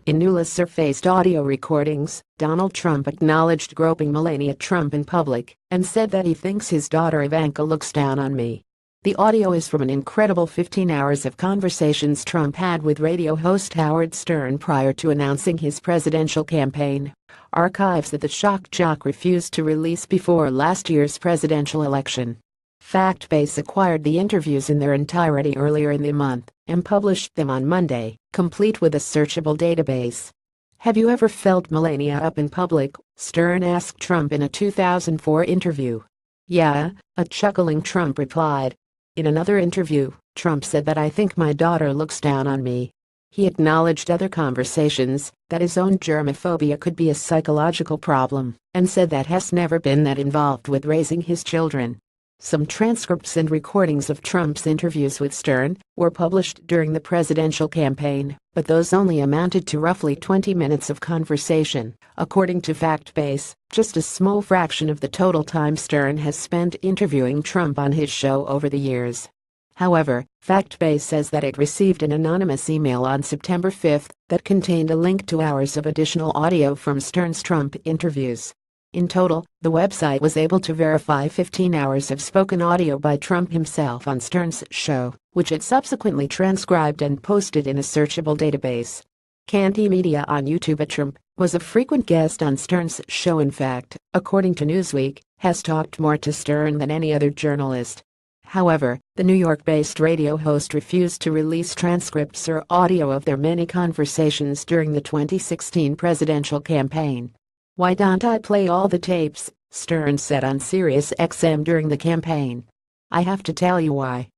In newly surfaced audio recordings, Donald Trump acknowledged groping Melania Trump in public and said that he thinks his daughter Ivanka looks down on me. The audio is from an incredible 15 hours of conversations Trump had with radio host Howard Stern prior to announcing his presidential campaign, archives that the shock jock refused to release before last year's presidential election. FactBase acquired the interviews in their entirety earlier in the month and published them on Monday, complete with a searchable database. "Have you ever felt Melania up in public?" Stern asked Trump in a 2004 interview. "Yeah," a chuckling Trump replied. In another interview, Trump said that "I think my daughter looks down on me." He acknowledged other conversations, that his own germophobia could be a psychological problem, and said that has never been that involved with raising his children. Some transcripts and recordings of Trump's interviews with Stern were published during the presidential campaign, but those only amounted to roughly 20 minutes of conversation, according to FactBase, just a small fraction of the total time Stern has spent interviewing Trump on his show over the years. However, FactBase says that it received an anonymous email on September 5 that contained a link to hours of additional audio from Stern's Trump interviews. In total, the website was able to verify 15 hours of spoken audio by Trump himself on Stern's show, which it subsequently transcribed and posted in a searchable database. Canty Media on YouTube. Trump was a frequent guest on Stern's show. In fact, according to Newsweek, has talked more to Stern than any other journalist. However, the New York-based radio host refused to release transcripts or audio of their many conversations during the 2016 presidential campaign. "Why don't I play all the tapes?" Stern said on Sirius XM during the campaign. "I have to tell you why.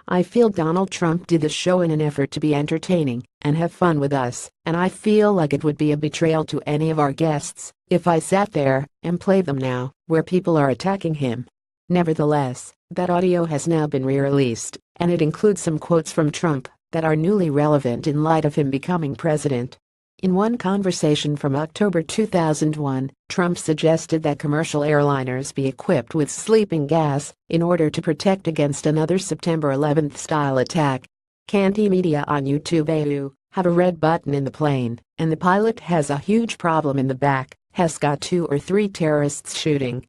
I feel Donald Trump did the show in an effort to be entertaining and have fun with us, and I feel like it would be a betrayal to any of our guests if I sat there and played them now, where people are attacking him." Nevertheless, that audio has now been re-released, and it includes some quotes from Trump that are newly relevant in light of him becoming president. In one conversation from October 2001, Trump suggested that commercial airliners be equipped with sleeping gas in order to protect against another September 11th-style attack. Canty Media on YouTube. "You have a red button in the plane, and the pilot has a huge problem in the back, has got 2 or 3 terrorists shooting,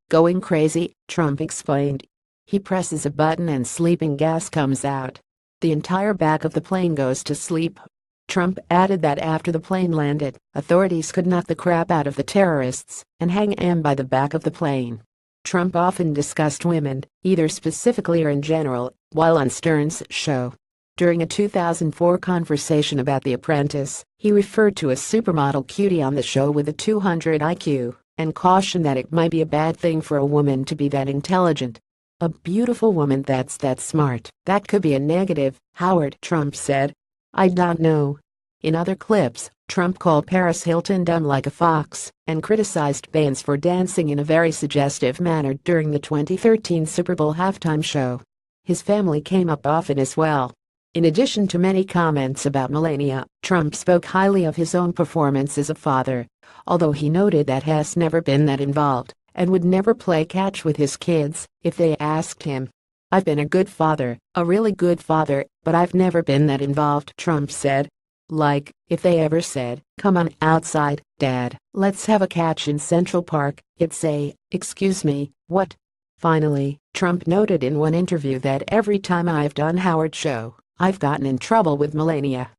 going crazy," Trump explained. He presses a button and sleeping gas comes out. The entire back of the plane goes to sleep. Trump added that after the plane landed, authorities could knock the crap out of the terrorists and hang them by the back of the plane. Trump often discussed women, either specifically or in general, while on Stern's show. During a 2004 conversation about The Apprentice, he referred to a supermodel cutie on the show with a 200 IQ and cautioned that it might be a bad thing for a woman to be that intelligent. "A beautiful woman that's that smart, that could be a negative, Howard," Trump said. "I don't know." In other clips, Trump called Paris Hilton dumb like a fox and criticized bands for dancing in a very suggestive manner during the 2013 Super Bowl halftime show. His family came up often as well. In addition to many comments about Melania, Trump spoke highly of his own performance as a father, although he noted that has never been that involved and would never play catch with his kids if they asked him. "I've been a good father, a really good father, but I've never been that involved," Trump said. Like, if they ever said, "Come on outside, Dad, let's have a catch in Central Park," he'd say, "Excuse me, what?" Finally, Trump noted in one interview that "Every time I've done Howard's show, I've gotten in trouble with Melania.